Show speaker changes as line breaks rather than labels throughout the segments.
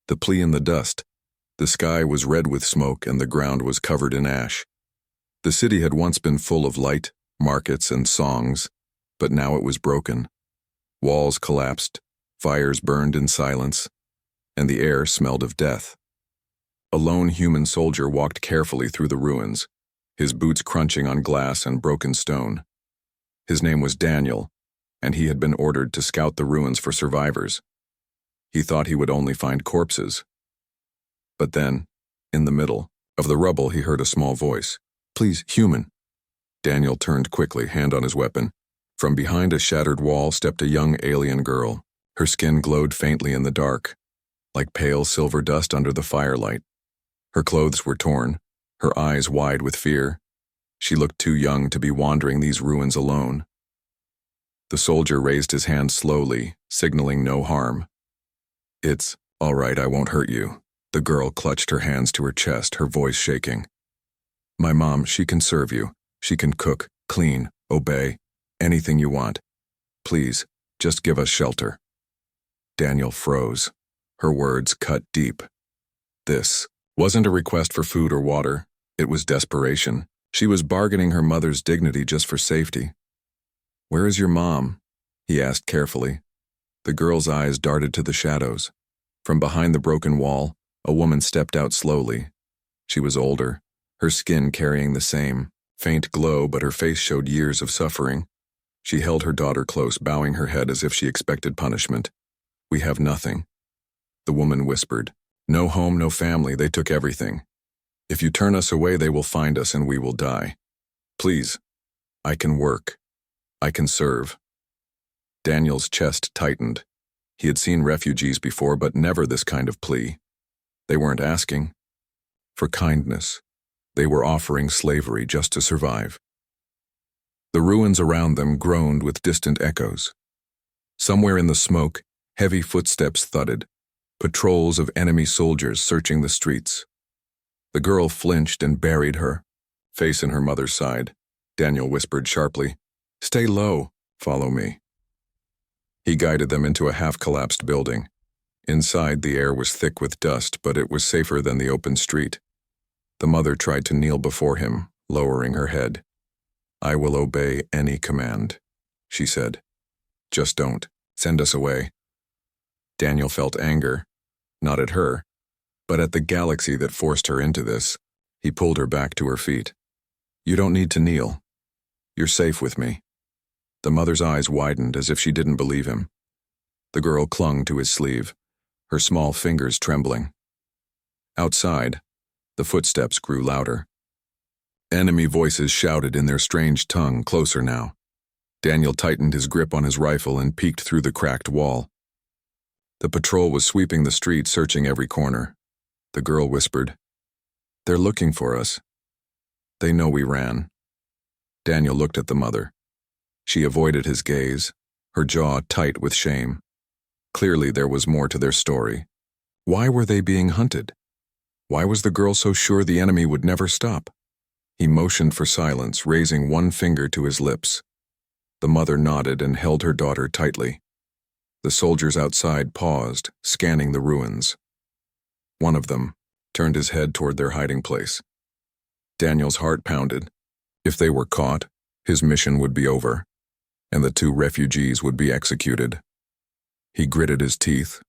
The plea in the dust. The sky was red with smoke and the ground was covered in ash. The city had once been full of light, markets, and songs, but now it was broken. Walls collapsed, fires burned in silence, and the air smelled of death. A lone human soldier walked carefully through the ruins, his boots crunching on glass and broken stone. His name was Daniel, and he had been ordered to scout the ruins for survivors. He thought he would only find corpses. But then, in the middle of the rubble, he heard a small voice. "Please, human." Daniel turned quickly, hand on his weapon. From behind a shattered wall stepped a young alien girl. Her skin glowed faintly in the dark, like pale silver dust under the firelight. Her clothes were torn, her eyes wide with fear. She looked too young to be wandering these ruins alone. The soldier raised his hand slowly, signaling no harm. "It's all right, I won't hurt you." The girl clutched her hands to her chest, her voice shaking. "My mom, she can serve you. She can cook, clean, obey, anything you want. Please, just give us shelter." Daniel froze. Her words cut deep. This wasn't a request for food or water. It was desperation. She was bargaining her mother's dignity just for safety. "Where is your mom?" he asked carefully. The girl's eyes darted to the shadows. From behind the broken wall, a woman stepped out slowly. She was older, her skin carrying the same faint glow, but her face showed years of suffering. She held her daughter close, bowing her head as if she expected punishment. "We have nothing," the woman whispered. "No home, no family, they took everything. If you turn us away, they will find us and we will die. Please, I can work. I can serve." Daniel's chest tightened. He had seen refugees before, but never this kind of plea. They weren't asking for kindness. They were offering slavery just to survive. The ruins around them groaned with distant echoes. Somewhere in the smoke, heavy footsteps thudded, patrols of enemy soldiers searching the streets. The girl flinched and buried her face in her mother's side. Daniel whispered sharply, "Stay low, follow me." He guided them into a half-collapsed building. Inside, the air was thick with dust, but it was safer than the open street. The mother tried to kneel before him, lowering her head. "I will obey any command," she said. "Just don't send us away." Daniel felt anger, not at her, but at the galaxy that forced her into this. He pulled her back to her feet. "You don't need to kneel. You're safe with me." The mother's eyes widened as if she didn't believe him. The girl clung to his sleeve, her small fingers trembling. Outside, the footsteps grew louder. Enemy voices shouted in their strange tongue, closer now. Daniel tightened his grip on his rifle and peeked through the cracked wall. The patrol was sweeping the street, searching every corner. The girl whispered, "They're looking for us. They know we ran." Daniel looked at the mother. She avoided his gaze, her jaw tight with shame. Clearly there was more to their story. Why were they being hunted? Why was the girl so sure the enemy would never stop? He motioned for silence, raising one finger to his lips. The mother nodded and held her daughter tightly. The soldiers outside paused, scanning the ruins. One of them turned his head toward their hiding place. Daniel's heart pounded. If they were caught, his mission would be over, and the two refugees would be executed. He gritted his teeth,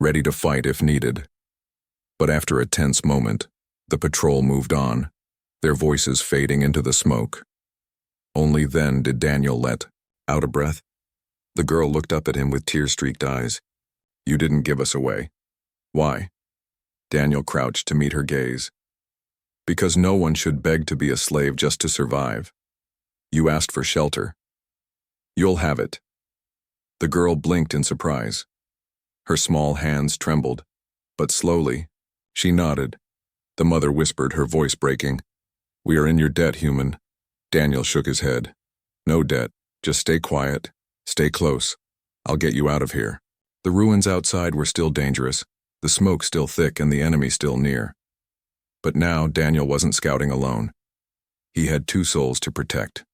ready to fight if needed. But after a tense moment, the patrol moved on, their voices fading into the smoke. Only then did Daniel let out a breath. The girl looked up at him with tear-streaked eyes. "You didn't give us away." "Why?" Daniel crouched to meet her gaze. "Because no one should beg to be a slave just to survive. You asked for shelter. You'll have it." The girl blinked in surprise. Her small hands trembled, but slowly, she nodded. The mother whispered, her voice breaking, "We are in your debt, human." Daniel shook his head. "No debt. Just stay quiet. Stay close. I'll get you out of here." The ruins outside were still dangerous, the smoke still thick and the enemy still near. But now Daniel wasn't scouting alone. He had two souls to protect.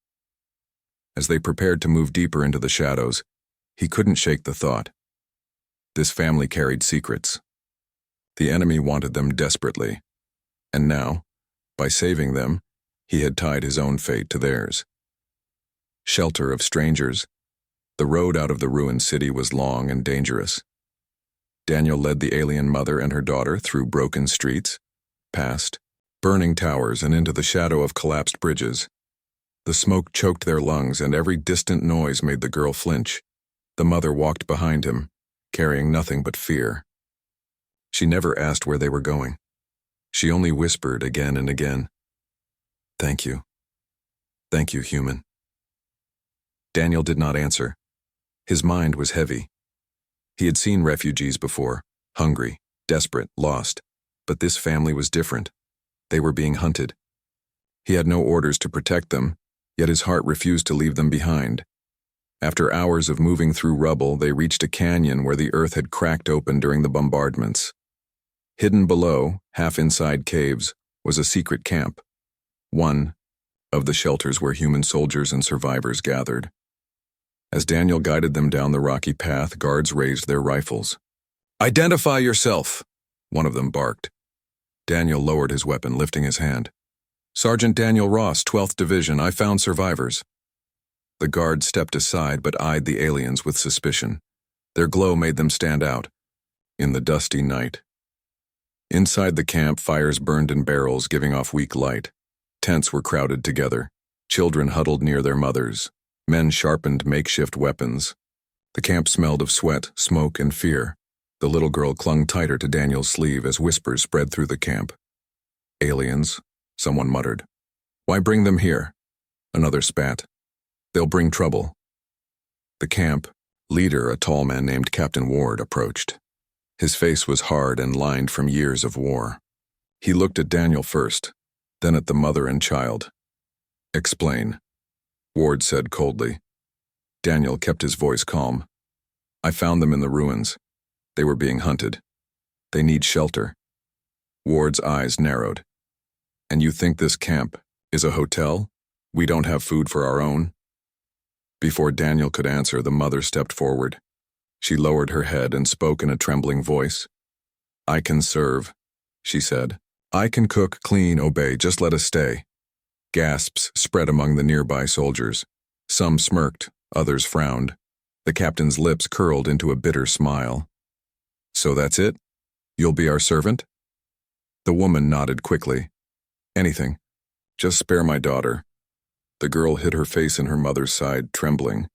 As they prepared to move deeper into the shadows, he couldn't shake the thought. This family carried secrets. The enemy wanted them desperately. And now, by saving them, he had tied his own fate to theirs. Shelter of strangers. The road out of the ruined city was long and dangerous. Daniel led the alien mother and her daughter through broken streets, past burning towers and into the shadow of collapsed bridges. The smoke choked their lungs, and every distant noise made the girl flinch. The mother walked behind him, carrying nothing but fear. She never asked where they were going. She only whispered again and again, "Thank you. Thank you, human." Daniel did not answer. His mind was heavy. He had seen refugees before, hungry, desperate, lost, but this family was different. They were being hunted. He had no orders to protect them, yet his heart refused to leave them behind. After hours of moving through rubble, they reached a canyon where the earth had cracked open during the bombardments. Hidden below, half inside caves, was a secret camp. One of the shelters where human soldiers and survivors gathered. As Daniel guided them down the rocky path, guards raised their rifles. "Identify yourself," one of them barked. Daniel lowered his weapon, lifting his hand. "Sergeant Daniel Ross, 12th Division, I found survivors." The guard stepped aside but eyed the aliens with suspicion. Their glow made them stand out in the dusty night. Inside the camp, fires burned in barrels, giving off weak light. Tents were crowded together. Children huddled near their mothers. Men sharpened makeshift weapons. The camp smelled of sweat, smoke, and fear. The little girl clung tighter to Daniel's sleeve as whispers spread through the camp. "Aliens," someone muttered. "Why bring them here?" Another spat. "They'll bring trouble." The camp leader, a tall man named Captain Ward, approached. His face was hard and lined from years of war. He looked at Daniel first, then at the mother and child. "Explain," Ward said coldly. Daniel kept his voice calm. "I found them in the ruins. They were being hunted. They need shelter." Ward's eyes narrowed. "And you think this camp is a hotel? We don't have food for our own?" Before Daniel could answer, the mother stepped forward. She lowered her head and spoke in a trembling voice. "I can serve," she said. "I can cook, clean, obey, just let us stay." Gasps spread among the nearby soldiers. Some smirked, others frowned. The captain's lips curled into a bitter smile. "So that's it? You'll be our servant?" The woman nodded quickly. "Anything. Just spare my daughter." The girl hid her face in her mother's side, trembling.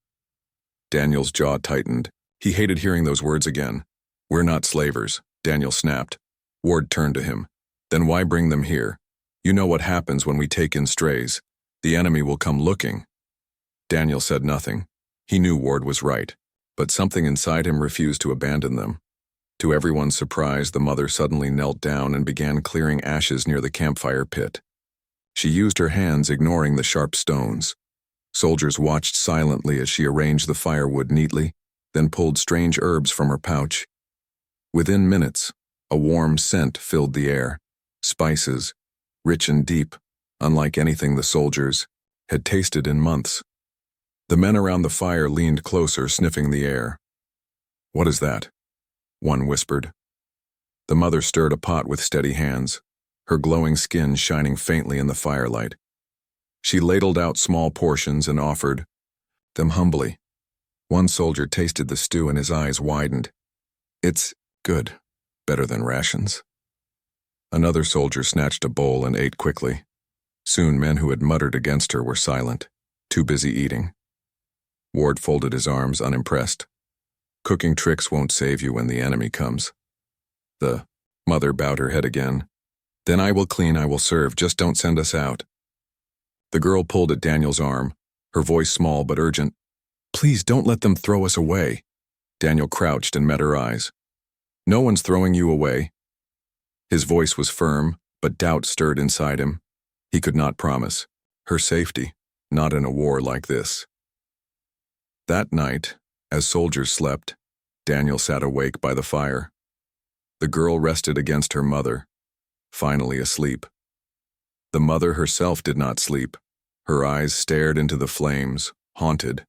Daniel's jaw tightened. He hated hearing those words again. "We're not slavers," Daniel snapped. Ward turned to him. "Then why bring them here? You know what happens when we take in strays. The enemy will come looking." Daniel said nothing. He knew Ward was right, but something inside him refused to abandon them. To everyone's surprise, the mother suddenly knelt down and began clearing ashes near the campfire pit. She used her hands, ignoring the sharp stones. Soldiers watched silently as she arranged the firewood neatly, then pulled strange herbs from her pouch. Within minutes, a warm scent filled the air. Spices, rich and deep, unlike anything the soldiers had tasted in months. The men around the fire leaned closer, sniffing the air. "What is that?" one whispered. The mother stirred a pot with steady hands, her glowing skin shining faintly in the firelight. She ladled out small portions and offered them humbly. One soldier tasted the stew and his eyes widened. "It's good, better than rations." Another soldier snatched a bowl and ate quickly. Soon men who had muttered against her were silent, too busy eating. Ward folded his arms, unimpressed. "Cooking tricks won't save you when the enemy comes." The mother bowed her head again. "Then I will clean, I will serve, just don't send us out." The girl pulled at Daniel's arm, her voice small but urgent. "Please don't let them throw us away." Daniel crouched and met her eyes. "No one's throwing you away." His voice was firm, but doubt stirred inside him. He could not promise her safety, not in a war like this. That night, as soldiers slept, Daniel sat awake by the fire. The girl rested against her mother, finally asleep. The mother herself did not sleep. Her eyes stared into the flames, haunted.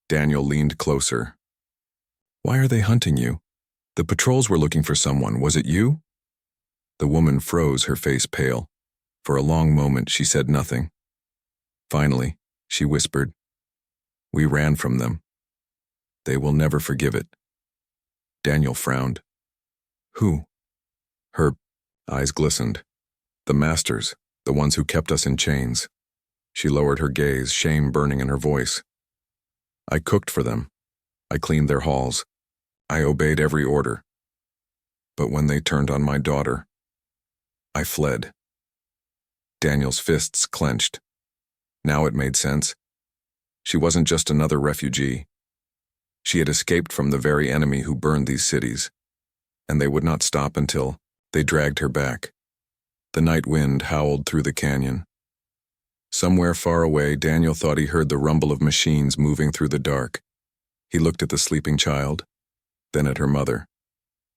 Daniel leaned closer. "Why are they hunting you?" The patrols were looking for someone. Was it you? The woman froze, her face pale. For a long moment, she said nothing. Finally, she whispered, "We ran from them. They will never forgive it." Daniel frowned. Who? Her eyes glistened. The masters, the ones who kept us in chains. She lowered her gaze, shame burning in her voice. I cooked for them. I cleaned their halls. I obeyed every order. But when they turned on my daughter, I fled. Daniel's fists clenched. Now it made sense. She wasn't just another refugee. She had escaped from the very enemy who burned these cities, and they would not stop until they dragged her back. The night wind howled through the canyon. Somewhere far away, Daniel thought he heard the rumble of machines moving through the dark. He looked at the sleeping child, then at her mother,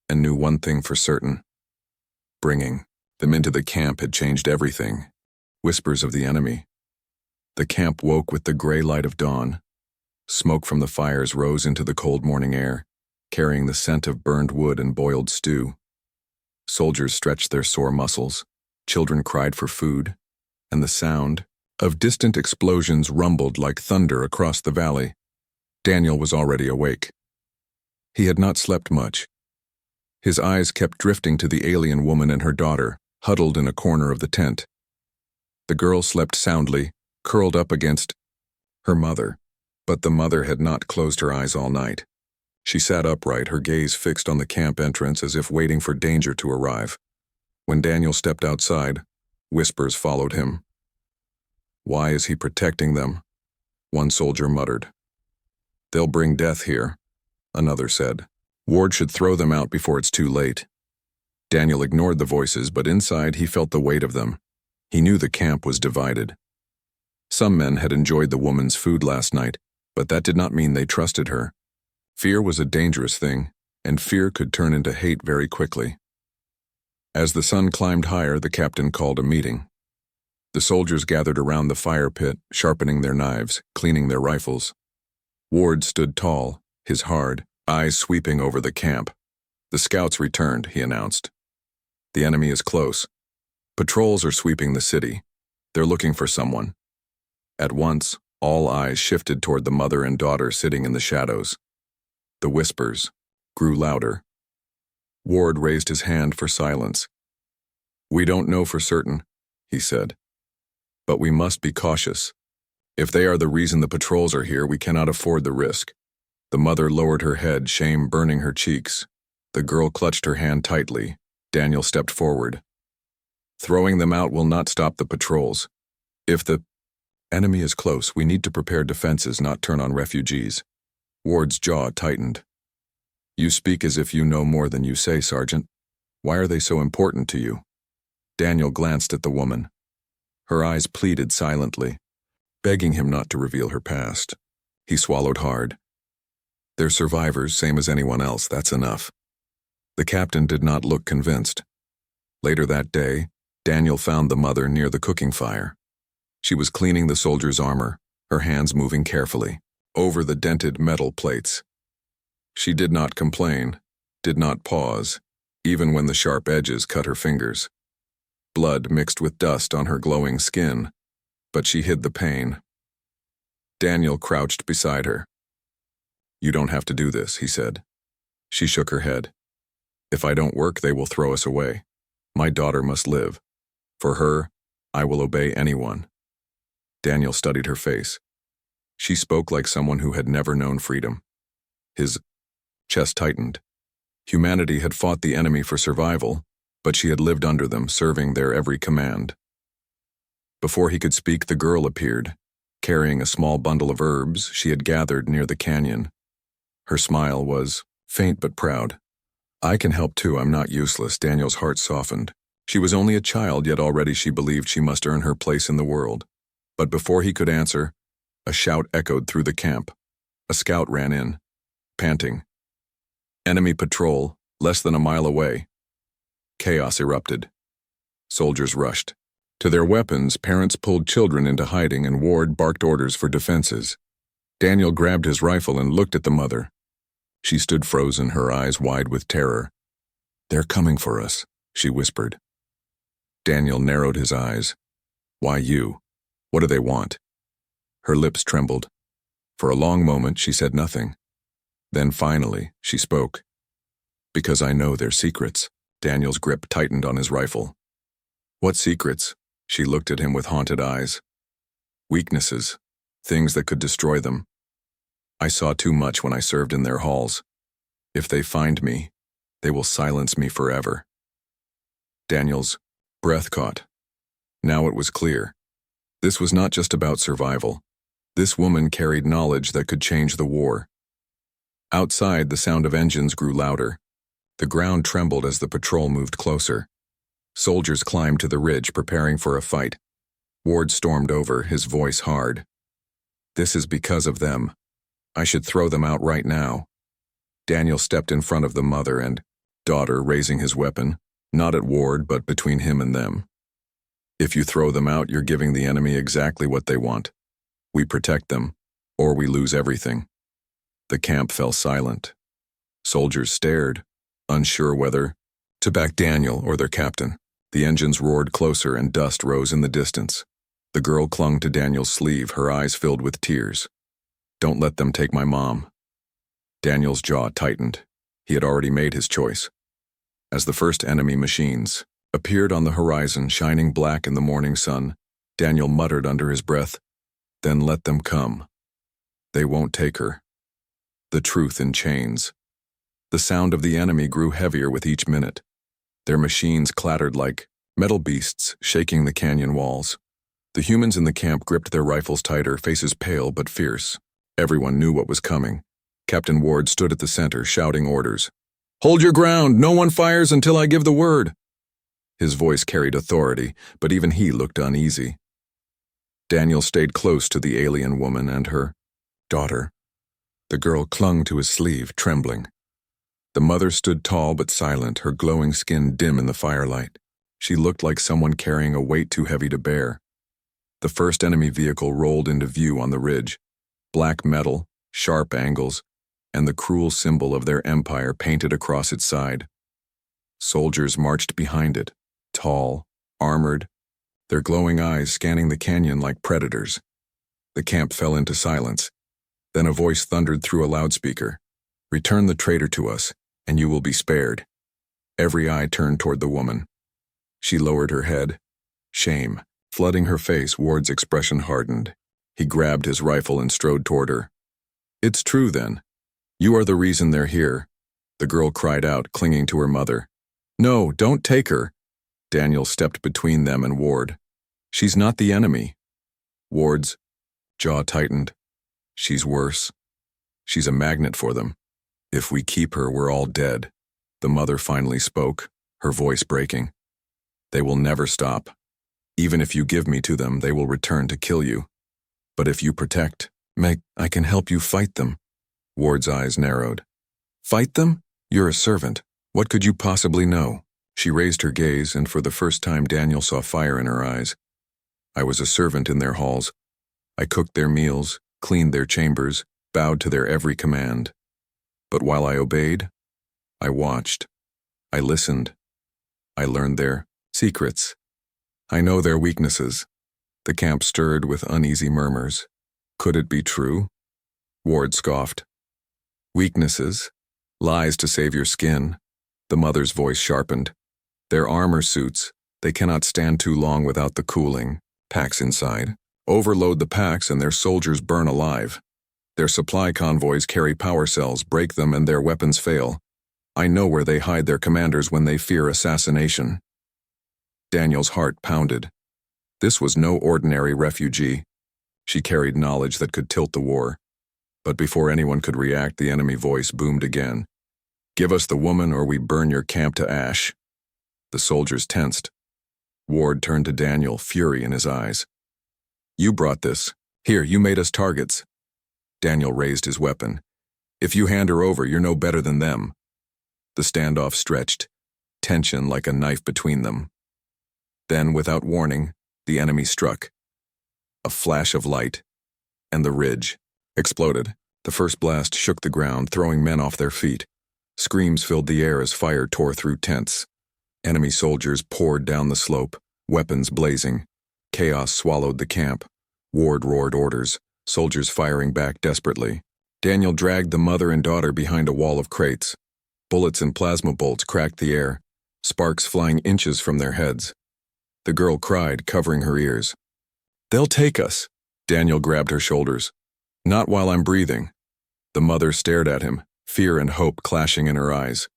and knew one thing for certain. Bringing them into the camp had changed everything. Whispers of the enemy. The camp woke with the gray light of dawn. Smoke from the fires rose into the cold morning air, carrying the scent of burned wood and boiled stew. Soldiers stretched their sore muscles, children cried for food, and the sound of distant explosions rumbled like thunder across the valley. Daniel was already awake. He had not slept much. His eyes kept drifting to the alien woman and her daughter, huddled in a corner of the tent. The girl slept soundly, curled up against her mother, but the mother had not closed her eyes all night. She sat upright, her gaze fixed on the camp entrance as if waiting for danger to arrive. When Daniel stepped outside, whispers followed him. Why is he protecting them? One soldier muttered. They'll bring death here, another said. Ward should throw them out before it's too late. Daniel ignored the voices, but inside he felt the weight of them. He knew the camp was divided. Some men had enjoyed the woman's food last night, but that did not mean they trusted her. Fear was a dangerous thing, and fear could turn into hate very quickly. As the sun climbed higher, the captain called a meeting. The soldiers gathered around the fire pit, sharpening their knives, cleaning their rifles. Ward stood tall, his hard eyes sweeping over the camp. The scouts returned, he announced. The enemy is close. Patrols are sweeping the city. They're looking for someone. At once, all eyes shifted toward the mother and daughter sitting in the shadows. The whispers grew louder. Ward raised his hand for silence. We don't know for certain, he said. But we must be cautious. If they are the reason the patrols are here, we cannot afford the risk. The mother lowered her head, shame burning her cheeks. The girl clutched her hand tightly. Daniel stepped forward. Throwing them out will not stop the patrols. If the enemy is close, we need to prepare defenses, not turn on refugees. Ward's jaw tightened. You speak as if you know more than you say, Sergeant. Why are they so important to you? Daniel glanced at the woman. Her eyes pleaded silently, begging him not to reveal her past. He swallowed hard. They're survivors, same as anyone else, that's enough. The captain did not look convinced. Later that day, Daniel found the mother near the cooking fire. She was cleaning the soldier's armor, her hands moving carefully over the dented metal plates. She did not complain, did not pause, even when the sharp edges cut her fingers. Blood mixed with dust on her glowing skin, but she hid the pain. Daniel crouched beside her. You don't have to do this, he said. She shook her head. If I don't work, they will throw us away. My daughter must live. For her, I will obey anyone. Daniel studied her face. She spoke like someone who had never known freedom. His chest tightened. Humanity had fought the enemy for survival, but she had lived under them, serving their every command. Before he could speak, the girl appeared, carrying a small bundle of herbs she had gathered near the canyon. Her smile was faint but proud. I can help too, I'm not useless. Daniel's heart softened. She was only a child, yet already she believed she must earn her place in the world. But before he could answer, a shout echoed through the camp. A scout ran in, panting. Enemy patrol, less than a mile away. Chaos erupted. Soldiers rushed. To their weapons, parents pulled children into hiding and Ward barked orders for defenses. Daniel grabbed his rifle and looked at the mother. She stood frozen, her eyes wide with terror. "They're coming for us," she whispered. Daniel narrowed his eyes. "Why you? What do they want?" Her lips trembled. For a long moment she said nothing. Then finally she spoke. "Because I know their secrets." Daniel's grip tightened on his rifle. "What secrets?" She looked at him with haunted eyes. "Weaknesses. Things that could destroy them. I saw too much when I served in their halls. If they find me, they will silence me forever." Daniel's breath caught. Now it was clear. This was not just about survival. This woman carried knowledge that could change the war. Outside, the sound of engines grew louder. The ground trembled as the patrol moved closer. Soldiers climbed to the ridge, preparing for a fight. Ward stormed over, his voice hard. "This is because of them. I should throw them out right now." Daniel stepped in front of the mother and daughter, raising his weapon, not at Ward, but between him and them. "If you throw them out, you're giving the enemy exactly what they want. We protect them, or we lose everything." The camp fell silent. Soldiers stared, unsure whether to back Daniel or their captain. The engines roared closer and dust rose in the distance. The girl clung to Daniel's sleeve, her eyes filled with tears. "Don't let them take my mom." Daniel's jaw tightened. He had already made his choice. As the first enemy machines appeared on the horizon, shining black in the morning sun, Daniel muttered under his breath, "Then let them come. They won't take her." The truth in chains. The sound of the enemy grew heavier with each minute. Their machines clattered like metal beasts, shaking the canyon walls. The humans in the camp gripped their rifles tighter, faces pale but fierce. Everyone knew what was coming. Captain Ward stood at the center, shouting orders. "Hold your ground! No one fires until I give the word!" His voice carried authority, but even he looked uneasy. Daniel stayed close to the alien woman and her daughter. The girl clung to his sleeve, trembling. The mother stood tall but silent, her glowing skin dim in the firelight. She looked like someone carrying a weight too heavy to bear. The first enemy vehicle rolled into view on the ridge. Black metal, sharp angles, and the cruel symbol of their empire painted across its side. Soldiers marched behind it, tall, armored, their glowing eyes scanning the canyon like predators. The camp fell into silence. Then a voice thundered through a loudspeaker. "Return the traitor to us, and you will be spared." Every eye turned toward the woman. She lowered her head. Shame flooding her face, Ward's expression hardened. He grabbed his rifle and strode toward her. "It's true, then. You are the reason they're here," the girl cried out, clinging to her mother. "No, don't take her." Daniel stepped between them and Ward. "She's not the enemy." Ward's jaw tightened. "She's worse. She's a magnet for them. If we keep her, we're all dead." The mother finally spoke, her voice breaking. "They will never stop. Even if you give me to them, they will return to kill you. But if you protect, Meg, I can help you fight them." Ward's eyes narrowed. "Fight them? You're a servant. What could you possibly know?" She raised her gaze, and for the first time Daniel saw fire in her eyes. "I was a servant in their halls. I cooked their meals, cleaned their chambers, bowed to their every command. But while I obeyed, I watched. I listened. I learned their secrets. I know their weaknesses." The camp stirred with uneasy murmurs. Could it be true? Ward scoffed. "Weaknesses? Lies to save your skin." The mother's voice sharpened. "Their armor suits. They cannot stand too long without the cooling packs inside. Overload the packs and their soldiers burn alive. Their supply convoys carry power cells, break them, and their weapons fail. I know where they hide their commanders when they fear assassination." Daniel's heart pounded. This was no ordinary refugee. She carried knowledge that could tilt the war. But before anyone could react, the enemy voice boomed again. "Give us the woman or we burn your camp to ash." The soldiers tensed. Ward turned to Daniel, fury in his eyes. "You brought this. Here, you made us targets." Daniel raised his weapon. "If you hand her over, you're no better than them." The standoff stretched, tension like a knife between them. Then, without warning, the enemy struck. A flash of light, and the ridge exploded. The first blast shook the ground, throwing men off their feet. Screams filled the air as fire tore through tents. Enemy soldiers poured down the slope, weapons blazing. Chaos swallowed the camp. Ward roared orders, soldiers firing back desperately. Daniel dragged the mother and daughter behind a wall of crates. Bullets and plasma bolts cracked the air, sparks flying inches from their heads. The girl cried, covering her ears. "They'll take us." Daniel grabbed her shoulders. "Not while I'm breathing." The mother stared at him, fear and hope clashing in her eyes.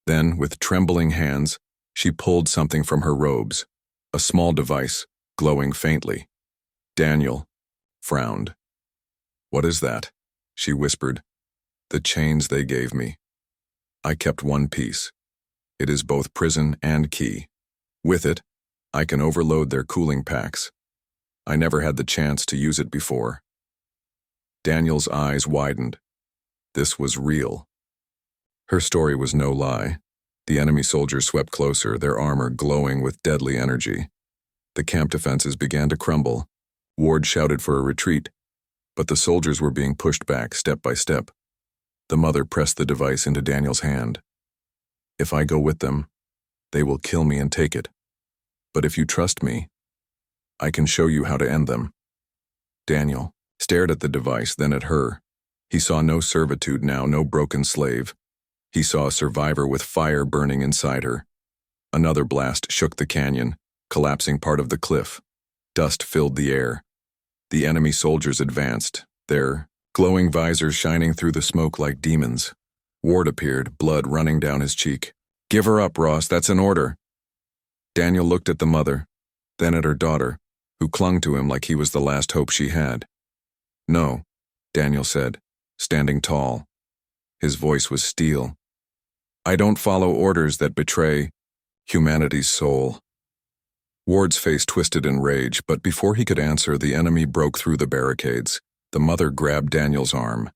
Then, with trembling hands, she pulled something from her robes, a small device, glowing faintly. Daniel frowned. "What is that?" she whispered. "The chains they gave me. I kept one piece. It is both prison and key. With it, I can overload their cooling packs. I never had the chance to use it before." Daniel's eyes widened. This was real. Her story was no lie. The enemy soldiers swept closer, their armor glowing with deadly energy. The camp defenses began to crumble. Ward shouted for a retreat, but the soldiers were being pushed back step by step. The mother pressed the device into Daniel's hand. "If I go with them, they will kill me and take it. But if you trust me, I can show you how to end them." Daniel stared at the device, then at her. He saw no servitude now, no broken slave. He saw a survivor with fire burning inside her. Another blast shook the canyon, collapsing part of the cliff. Dust filled the air. The enemy soldiers advanced, their glowing visors shining through the smoke like demons. Ward appeared, blood running down his cheek. "Give her up, Ross, that's an order." Daniel looked at the mother, then at her daughter, who clung to him like he was the last hope she had. "No," Daniel said, standing tall. His voice was steel. "I don't follow orders that betray humanity's soul." Ward's face twisted in rage, but before he could answer, the enemy broke through the barricades. The mother grabbed Daniel's arm.